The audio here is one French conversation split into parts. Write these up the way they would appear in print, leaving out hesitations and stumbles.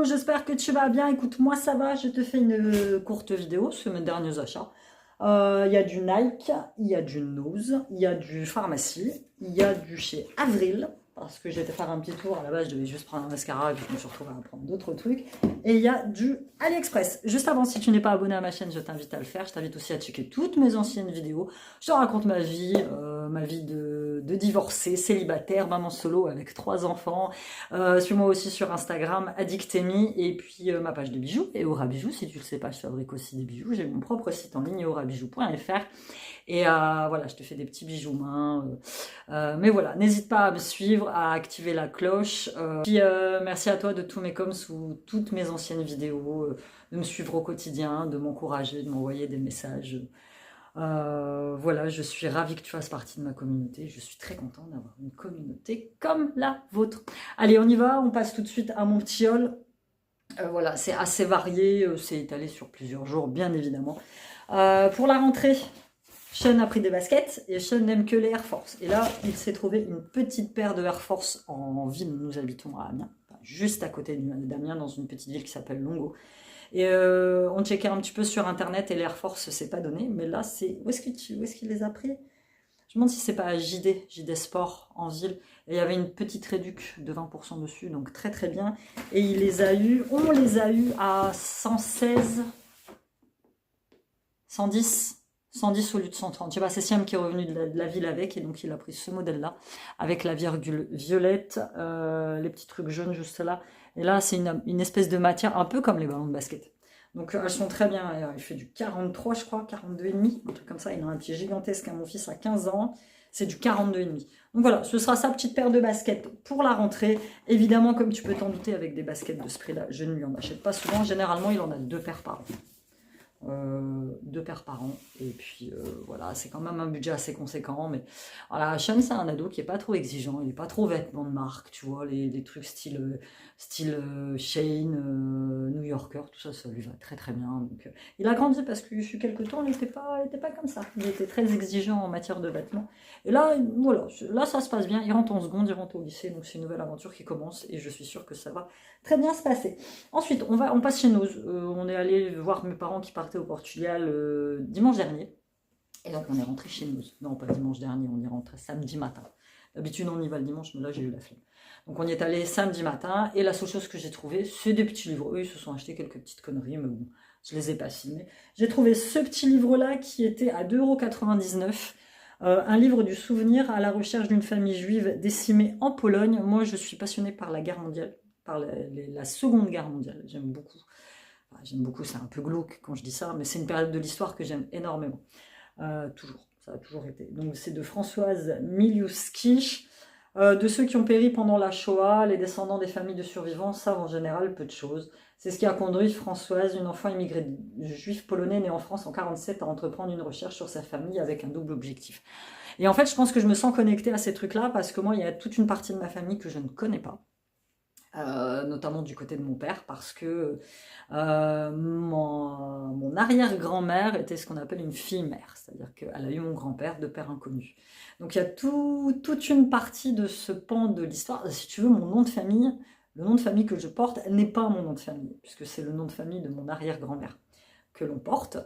j'espère que tu vas bien. Écoute, moi ça va, je te fais une courte vidéo sur mes derniers achats. Il y a du Nike, il y a du Nose, il y a du Pharmacie, il y a du chez Avril, parce que j'étais faire un petit tour, à la base je devais juste prendre un mascara et puis je me suis retrouvée à prendre d'autres trucs. Et il y a du AliExpress. Juste avant, si tu n'es pas abonné à ma chaîne, je t'invite à le faire. Je t'invite aussi à checker toutes mes anciennes vidéos. Je te raconte ma vie de divorcée, célibataire, maman solo avec 3 enfants. Suis-moi aussi sur Instagram, Addictemi, et puis ma page de bijoux, et Aura Bijoux. Si tu ne le sais pas, je fabrique aussi des bijoux. J'ai mon propre site en ligne, aurabijoux.fr. Et voilà, je te fais des petits bijoux main. Mais voilà, n'hésite pas à me suivre, à activer la cloche. Puis merci à toi de tous mes coms sous toutes mes anciennes vidéos, de me suivre au quotidien, de m'encourager, de m'envoyer des messages. Voilà, je suis ravie que tu fasses partie de ma communauté. Je suis très contente d'avoir une communauté comme la vôtre. Allez, on y va, on passe tout de suite à mon petit haul. Voilà, c'est assez varié, c'est étalé sur plusieurs jours, bien évidemment. Pour la rentrée, Sean a pris des baskets et Sean n'aime que les Air Force. Et là, il s'est trouvé une petite paire de Air Force en ville. Nous habitons à Amiens, enfin, juste à côté d'Amiens, dans une petite ville qui s'appelle Longo. Et on checkait un petit peu sur internet et l'Air Force s'est pas donné. Mais là, c'est où est-ce qu'il les a pris? Je me demande si c'est pas à JD Sport en ville. Et il y avait une petite réduc de 20% dessus, donc très très bien. Et on les a eu à 116, 110 au lieu de 130. Je sais pas, c'est Siam qui est revenu de la ville avec, et donc il a pris ce modèle-là, avec la virgule violette, les petits trucs jaunes juste là. Et là, c'est une espèce de matière, un peu comme les ballons de basket. Donc elles sont très bien. Il fait du 43, je crois, 42,5, un truc comme ça. Il a un pied gigantesque à mon fils à 15 ans. C'est du 42,5. Donc voilà, ce sera sa petite paire de baskets pour la rentrée. Évidemment, comme tu peux t'en douter, avec des baskets de ce prix-là, je ne lui en achète pas souvent. Généralement, il en a 2 paires par an. 2 paires par an, et puis voilà, c'est quand même un budget assez conséquent. Mais voilà, Sean, c'est un ado qui est pas trop exigeant, il est pas trop vêtements de marque, tu vois, les trucs style Shane, New Yorker, tout ça, ça lui va très très bien. Donc il a grandi, parce que depuis quelques temps il était pas comme ça, il était très exigeant en matière de vêtements, et là voilà, là ça se passe bien, il rentre en seconde, il rentre au lycée, donc c'est une nouvelle aventure qui commence, et je suis sûre que ça va très bien se passer. Ensuite, on passe chez nous. On est allé voir mes parents qui partaient au Portugal dimanche dernier. Et donc, on est rentré chez nous. Non, pas dimanche dernier, on est rentré samedi matin. D'habitude, on y va le dimanche, mais là, j'ai eu la flemme. Donc, on y est allé samedi matin. Et la seule chose que j'ai trouvée, c'est des petits livres. Eux, ils se sont achetés quelques petites conneries, mais bon, je les ai pas filmés. J'ai trouvé ce petit livre-là qui était à 2,99 €. Un livre du souvenir à la recherche d'une famille juive décimée en Pologne. Moi, je suis passionnée par la guerre mondiale, par la Seconde Guerre mondiale. J'aime beaucoup. Enfin, j'aime beaucoup, c'est un peu glauque quand je dis ça, mais c'est une période de l'histoire que j'aime énormément. Toujours, ça a toujours été. Donc c'est de Françoise Miliuski. De ceux qui ont péri pendant la Shoah, les descendants des familles de survivants savent en général peu de choses. C'est ce qui a conduit Françoise, une enfant immigrée juif polonais née en France en 1947, à entreprendre une recherche sur sa famille avec un double objectif. Et en fait, je pense que je me sens connectée à ces trucs-là, parce que moi, il y a toute une partie de ma famille que je ne connais pas. Notamment du côté de mon père, parce que mon arrière-grand-mère était ce qu'on appelle une fille-mère, c'est-à-dire qu'elle a eu mon grand-père de père inconnu. Donc il y a toute une partie de ce pan de l'histoire. Si tu veux, mon nom de famille, le nom de famille que je porte n'est pas mon nom de famille, puisque c'est le nom de famille de mon arrière-grand-mère que l'on porte.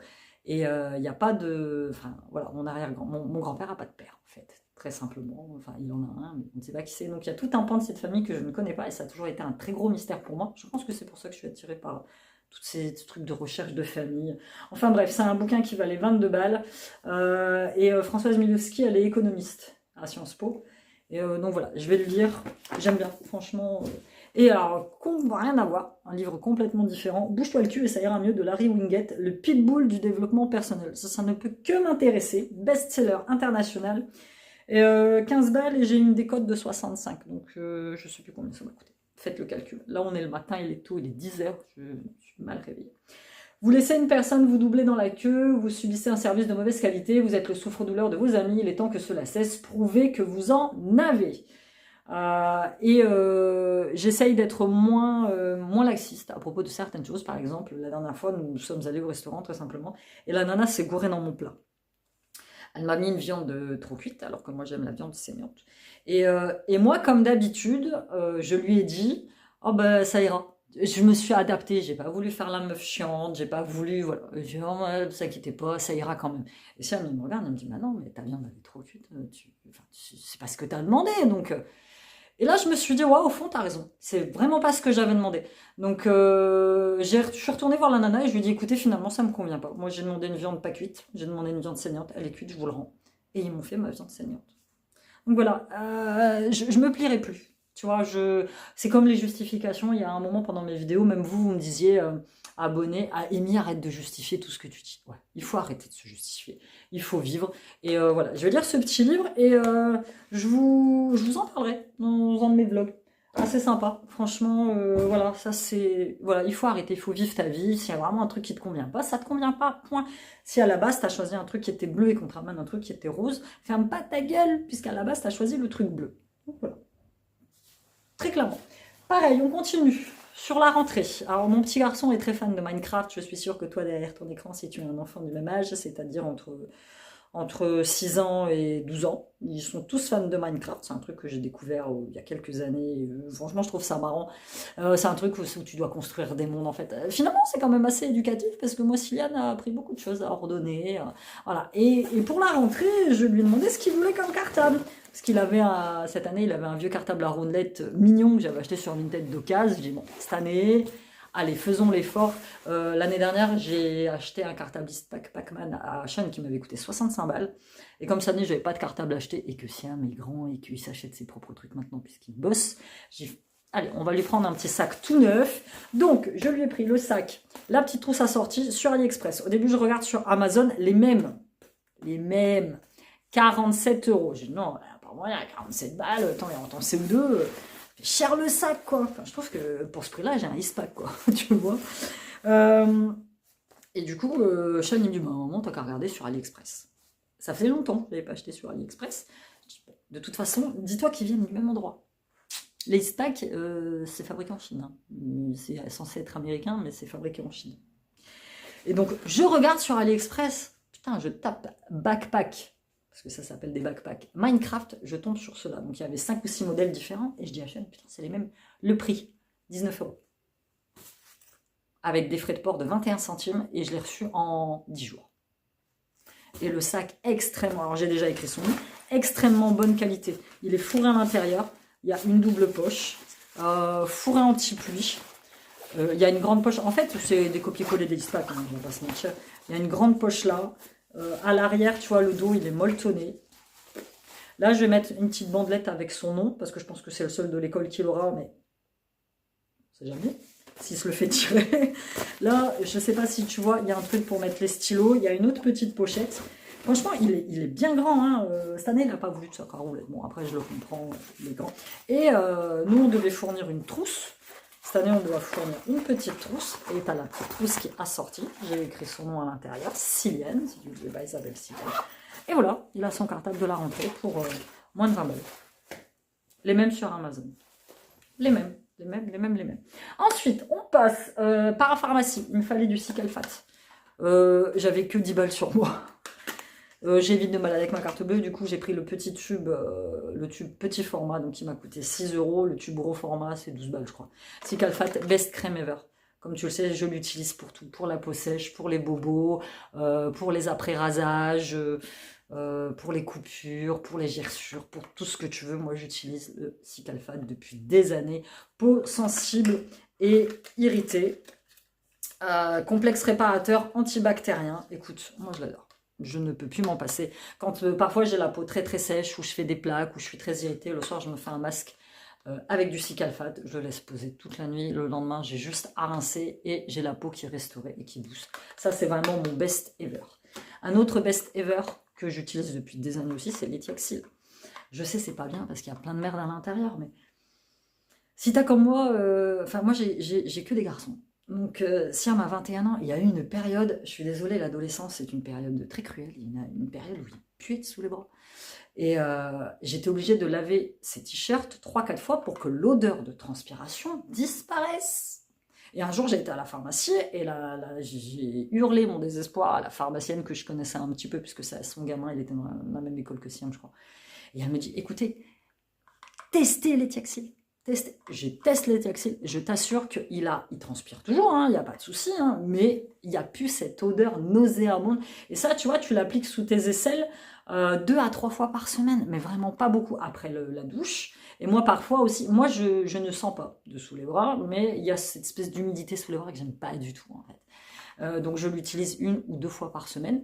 Et il n'y a pas de... Enfin, voilà, mon grand-père n'a pas de père, en fait. Très simplement, enfin il en a un, mais on ne sait pas qui c'est. Donc il y a tout un pan de cette famille que je ne connais pas, et ça a toujours été un très gros mystère pour moi. Je pense que c'est pour ça que je suis attirée par tous ces trucs de recherche de famille. Enfin bref, c'est un bouquin qui valait 22 balles. Françoise Milewski, elle est économiste à Sciences Po. Et donc voilà, je vais le lire. J'aime bien, franchement. Et alors, rien à voir, un livre complètement différent. Bouge-toi le cul et ça ira mieux, de Larry Winget, le pitbull du développement personnel. Ça ne peut que m'intéresser. Best-seller international. Et 15 balles, et j'ai une décote de 65. Donc je ne sais plus combien ça m'a coûté. Faites le calcul. Là, on est le matin, il est tôt, il est 10 h. Je suis mal réveillée. Vous laissez une personne vous doubler dans la queue, vous subissez un service de mauvaise qualité, vous êtes le souffre-douleur de vos amis, il est temps que cela cesse, prouvez que vous en avez. J'essaye d'être moins laxiste à propos de certaines choses. Par exemple, la dernière fois, nous sommes allés au restaurant, très simplement, et la nana s'est gourée dans mon plat. Elle m'a mis une viande trop cuite, alors que moi j'aime la viande saignante. Et moi, comme d'habitude, je lui ai dit « Oh ben ça ira ». Je me suis adaptée, j'ai pas voulu faire la meuf chiante, j'ai pas voulu, voilà. J'ai dit, oh, ouais, ne vous inquiétez pas, ça ira quand même. Et si elle me regarde, elle me dit, bah non, mais ta viande elle est trop cuite, enfin, c'est pas ce que t'as demandé, donc. Et là, je me suis dit, ouais, au fond, t'as raison. C'est vraiment pas ce que j'avais demandé. Donc, je suis retournée voir la nana et je lui ai dit, écoutez, finalement, ça me convient pas. Moi, j'ai demandé une viande pas cuite, j'ai demandé une viande saignante, elle est cuite, je vous le rends. Et ils m'ont fait ma viande saignante. Donc voilà, je me plierai plus. Tu vois, c'est comme les justifications. Il y a un moment pendant mes vidéos, même vous me disiez, abonné à Amy, arrête de justifier tout ce que tu dis. Ouais, il faut arrêter de se justifier. Il faut vivre. Et voilà, je vais lire ce petit livre et je vous en parlerai dans un de mes vlogs. Assez sympa, franchement, voilà, ça c'est... Voilà, il faut arrêter, il faut vivre ta vie. S'il y a vraiment un truc qui te convient pas, ça te convient pas, point. Si à la base, tu as choisi un truc qui était bleu et qu'on te ramène un truc qui était rose, ferme pas ta gueule, puisqu'à la base, tu as choisi le truc bleu. Donc voilà, très clairement. Pareil, on continue. Sur la rentrée. Alors, mon petit garçon est très fan de Minecraft. Je suis sûre que toi, derrière ton écran, si tu es un enfant du même âge, c'est-à-dire entre 6 ans et 12 ans. Ils sont tous fans de Minecraft. C'est un truc que j'ai découvert il y a quelques années. Franchement, je trouve ça marrant. C'est un truc où tu dois construire des mondes, en fait. Finalement, c'est quand même assez éducatif parce que moi, Siliane a appris beaucoup de choses à ordonner. Voilà. Et pour la rentrée, je lui ai demandé ce qu'il voulait comme cartable. Parce qu'il avait, cette année, il avait un vieux cartable à rondelette mignon que j'avais acheté sur Vinted d'occasion. J'ai dit, bon, cette année, allez, faisons l'effort. L'année dernière, j'ai acheté un cartabliste Pac-Man à Sean qui m'avait coûté 65 balles. Et comme cette année, j'avais pas de cartable acheté et que Siam est grand et qu'il s'achète ses propres trucs maintenant puisqu'il bosse, j'ai dit, allez, on va lui prendre un petit sac tout neuf. Donc, je lui ai pris le sac, la petite trousse assortie sur AliExpress. Au début, je regarde sur Amazon les mêmes. 47 euros. J'ai dit, non, apparemment, il y a 47 balles. Attends, en CO2. Cher le sac, quoi. Enfin, je trouve que pour ce prix-là, j'ai un Ispac, quoi. Tu vois. Et du coup, Sean, il me dit, bah, maman, t'as qu'à regarder sur AliExpress. Ça fait longtemps que je l'avais pas acheté sur AliExpress. Je dis, bon, de toute façon, dis-toi qu'ils viennent du même endroit. Les Ispac, c'est fabriqué en Chine. Hein. C'est censé être américain, mais c'est fabriqué en Chine. Et donc, je regarde sur AliExpress. Putain, je tape backpack. Parce que ça s'appelle des backpacks. Minecraft, je tombe sur cela. Donc il y avait 5 ou 6 modèles différents. Et je dis à Sean, putain, c'est les mêmes. Le prix, 19 euros. Avec des frais de port de 21 centimes. Et je l'ai reçu en 10 jours. Et le sac extrêmement, alors j'ai déjà écrit son nom, extrêmement bonne qualité. Il est fourré à l'intérieur. Il y a une double poche. Fourré anti-pluie. Il y a une grande poche. En fait, c'est des copier-coller des Ispac, hein, je ne vais pas se mentir. Il y a une grande poche là. À l'arrière, tu vois, le dos, il est molletonné. Là, je vais mettre une petite bandelette avec son nom, parce que je pense que c'est le seul de l'école qui l'aura, mais c'est jamais. S'il se le fait tirer. Là, je ne sais pas si tu vois, il y a un truc pour mettre les stylos. Il y a une autre petite pochette. Franchement, il est bien grand. Hein. Cette année, il n'a pas voulu de sac à roulettes. Bon, après, je le comprends, il est grand. Et nous, on devait fournir une trousse. Cette année, on doit fournir une petite trousse. Et tu as la petite trousse qui est assortie. J'ai écrit son nom à l'intérieur. Siliane, si tu veux, bah, Isabelle Siliane. Et voilà, il a son cartable de la rentrée pour moins de 20 balles. Les mêmes sur Amazon. Les mêmes. Ensuite, on passe parapharmacie. Il me fallait du Cicalfate. J'avais que 10 balles sur moi. J'évite de mal avec ma carte bleue, du coup j'ai pris le petit tube, petit format, donc il m'a coûté 6 euros. Le tube gros format, c'est 12 balles, je crois. Cicalfate, best crème ever. Comme tu le sais, je l'utilise pour tout. Pour la peau sèche, pour les bobos, pour les après-rasages, pour les coupures, pour les gerçures, pour tout ce que tu veux. Moi, j'utilise le Cicalfate depuis des années. Peau sensible et irritée. Complexe réparateur antibactérien. Écoute, moi je l'adore. Je ne peux plus m'en passer. Quand parfois j'ai la peau très très sèche, ou je fais des plaques, ou je suis très irritée, le soir je me fais un masque avec du Cicalfate. Je laisse poser toute la nuit. Le lendemain, j'ai juste à rincer et j'ai la peau qui est restaurée et qui booste. Ça, c'est vraiment mon best ever. Un autre best ever que j'utilise depuis des années aussi, c'est l'Etiaxil. Je sais, c'est pas bien parce qu'il y a plein de merde à l'intérieur, mais si t'as comme moi, enfin moi j'ai que des garçons. Donc, Siam a 21 ans, il y a eu une période, je suis désolée, l'adolescence c'est une période très cruelle, il y a une période où il puait sous les bras. Et j'étais obligée de laver ses t-shirts 3-4 fois pour que l'odeur de transpiration disparaisse. Et un jour, j'ai été à la pharmacie et là j'ai hurlé mon désespoir à la pharmacienne que je connaissais un petit peu, puisque son gamin, il était dans la même école que Siam, je crois. Et elle me dit, écoutez, testez l'Etiaxil. Je teste l'Etiaxil, je t'assure qu'il transpire toujours, hein, il n'y a pas de souci, hein, mais il n'y a plus cette odeur nauséabonde. Et ça, tu vois, tu l'appliques sous tes aisselles 2 à 3 fois par semaine, mais vraiment pas beaucoup après la douche. Et moi, parfois aussi, moi, je ne sens pas dessous les bras, mais il y a cette espèce d'humidité sous les bras que j'aime pas du tout, en fait. Donc, je l'utilise 1 ou 2 fois par semaine.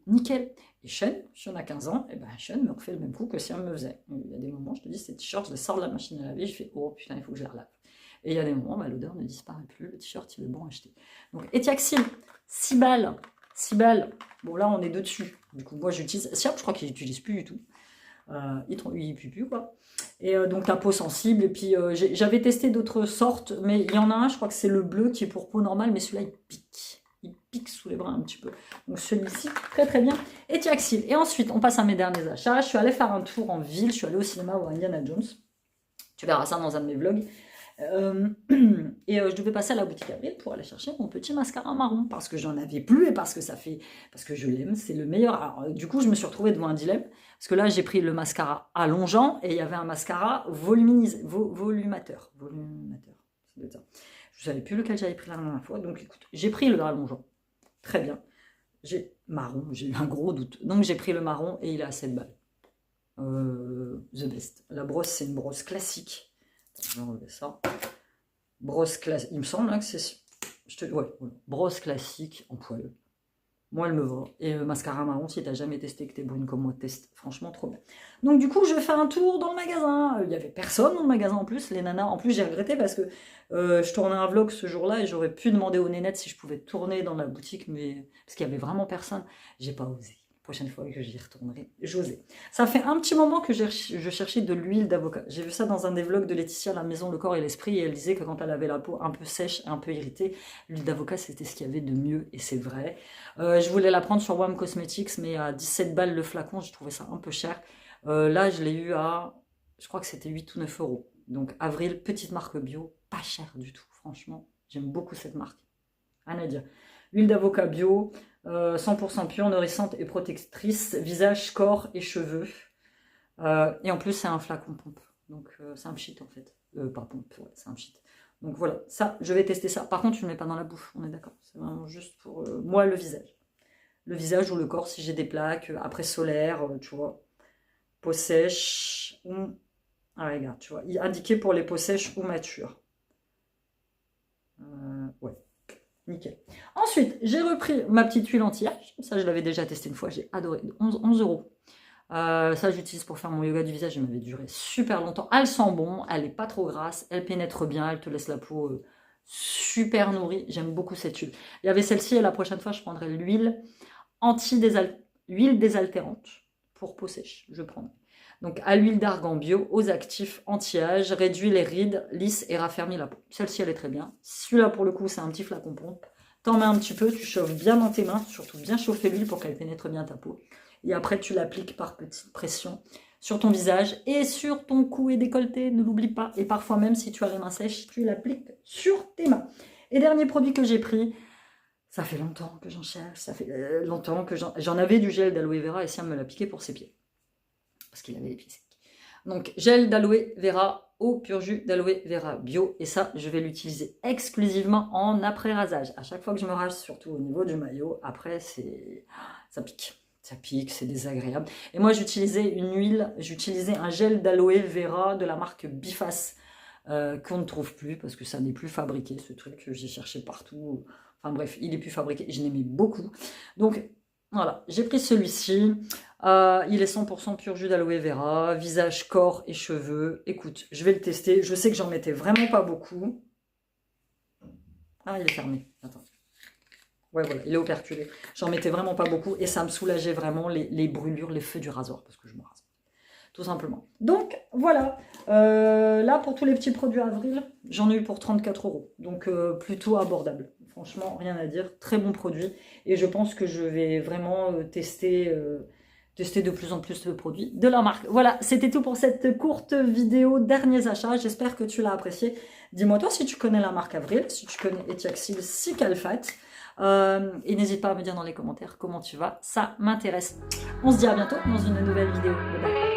Nickel. Et Sean a 15 ans, et ben Sean me refait le même coup que si elle me faisait. Il y a des moments, je te dis, ces t-shirts, je les sors de la machine à laver, je fais, oh putain, il faut que je les relave. Et il y a des moments, bah, l'odeur ne disparaît plus, le t-shirt, il est bon à acheter. Donc, Etiaxil, 6 balles. 6 balles. Bon, là, on est dessus. Du coup, moi, j'utilise. Siap, je crois qu'il n'utilise plus du tout. Il pue plus, quoi. Et donc, la peau sensible. Et puis, j'avais testé d'autres sortes, mais il y en a un, je crois que c'est le bleu qui est pour peau normale, mais celui-là, il pique. Il pique sous les bras un petit peu. Donc celui-ci, très très bien. Etiaxil. Et ensuite, on passe à mes derniers achats. Je suis allée faire un tour en ville. Je suis allée au cinéma voir Indiana Jones. Tu verras ça dans un de mes vlogs. Je devais passer à la boutique Avril pour aller chercher mon petit mascara marron. Parce que j'en avais plus et parce que parce que je l'aime. C'est le meilleur. Alors, du coup, je me suis retrouvée devant un dilemme. Parce que là, j'ai pris le mascara allongeant et il y avait un mascara volumateur. Ça doit être ça. Je ne savais plus lequel j'avais pris la dernière fois. Donc écoute, j'ai pris le allongeant. Très bien. J'ai eu un gros doute. Donc j'ai pris le marron et il est à 7 balles. The best. La brosse, c'est une brosse classique. Je vais enlever ça. Brosse classique. Il me semble hein, que c'est... Ouais, voilà. Brosse classique en poil. Moi, elle me va. Et mascara marron, si t'as jamais testé, que t'es brune comme moi, teste. Franchement, trop bien. Donc, du coup, je fais un tour dans le magasin. Il n'y avait personne dans le magasin en plus. Les nanas, en plus, j'ai regretté parce que je tournais un vlog ce jour-là et j'aurais pu demander aux nénettes si je pouvais tourner dans la boutique, mais parce qu'il n'y avait vraiment personne. J'ai pas osé. Prochaine fois que j'y retournerai, j'osais. Ça fait un petit moment que je cherchais de l'huile d'avocat. J'ai vu ça dans un des vlogs de Laetitia, La Maison, le Corps et l'Esprit, et elle disait que quand elle avait la peau un peu sèche, un peu irritée, l'huile d'avocat c'était ce qu'il y avait de mieux, et c'est vrai. Je voulais la prendre sur WAM Cosmetics, mais à 17 balles le flacon, je trouvais ça un peu cher. Là, je l'ai eu à, je crois que c'était 8 ou 9 euros. Donc Avril, petite marque bio, pas cher du tout, franchement. J'aime beaucoup cette marque. Rien à dire. Huile d'avocat bio, 100% pure, nourrissante et protectrice, visage, corps et cheveux. Et en plus, c'est un flacon pompe. Donc, c'est un pchit en fait. Pas pompe, ouais, c'est un pchit. Donc voilà, ça, je vais tester ça. Par contre, je ne le mets pas dans la bouche, on est d'accord. C'est vraiment juste pour moi, le visage. Le visage ou le corps, si j'ai des plaques, après solaire, tu vois. Peau sèche. Ah, regarde, tu vois. Indiqué pour les peaux sèches ou matures. Ouais. Nickel. Ensuite, j'ai repris ma petite huile anti-âge. Ça, je l'avais déjà testé une fois. J'ai adoré. 11 euros. Ça, j'utilise pour faire mon yoga du visage. Elle m'avait duré super longtemps. Elle sent bon. Elle n'est pas trop grasse. Elle pénètre bien. Elle te laisse la peau super nourrie. J'aime beaucoup cette huile. Il y avait celle-ci. Et la prochaine fois, je prendrai l'huile huile désaltérante pour peau sèche. Je prendrai. Donc, à l'huile d'argan bio, aux actifs anti-âge, réduit les rides, lisse et raffermit la peau. Celle-ci, elle est très bien. Celui-là, pour le coup, c'est un petit flacon pompe. T'en mets un petit peu, tu chauffes bien dans tes mains, surtout bien chauffer l'huile pour qu'elle pénètre bien ta peau. Et après, tu l'appliques par petite pression sur ton visage et sur ton cou et décolleté, ne l'oublie pas. Et parfois même, si tu as les mains sèches, tu l'appliques sur tes mains. Et dernier produit que j'ai pris, ça fait longtemps que j'en cherche, ça fait longtemps que j'en avais du gel d'aloe vera et Siam me l'a piqué pour ses pieds. Parce qu'il avait les pieds secs. Donc, gel d'aloe vera, eau pur jus d'aloe vera bio. Et ça, je vais l'utiliser exclusivement en après-rasage. À chaque fois que je me rase, surtout au niveau du maillot, après, ça pique. Ça pique, c'est désagréable. Et moi, j'utilisais un gel d'aloe vera de la marque Biface, qu'on ne trouve plus, parce que ça n'est plus fabriqué, ce truc que j'ai cherché partout. Enfin bref, il n'est plus fabriqué. Je l'aimais beaucoup. Donc, voilà, j'ai pris celui-ci. Il est 100% pur jus d'aloe vera, visage, corps et cheveux. Écoute, je vais le tester. Je sais que j'en mettais vraiment pas beaucoup. Ah, il est fermé. Attends. Ouais, voilà, il est operculé. J'en mettais vraiment pas beaucoup et ça me soulageait vraiment les brûlures, les feux du rasoir, parce que je me rase. Tout simplement. Donc, voilà. Là, pour tous les petits produits Avril, j'en ai eu pour 34 euros. Donc, plutôt abordable. Franchement, rien à dire. Très bon produit. Et je pense que je vais vraiment tester de plus en plus de produits de la marque. Voilà, c'était tout pour cette courte vidéo derniers achats. J'espère que tu l'as apprécié. Dis-moi toi si tu connais la marque Avril, si tu connais Etiaxil, si Calfat. Et n'hésite pas à me dire dans les commentaires comment tu vas. Ça m'intéresse. On se dit à bientôt dans une nouvelle vidéo. Bye bye.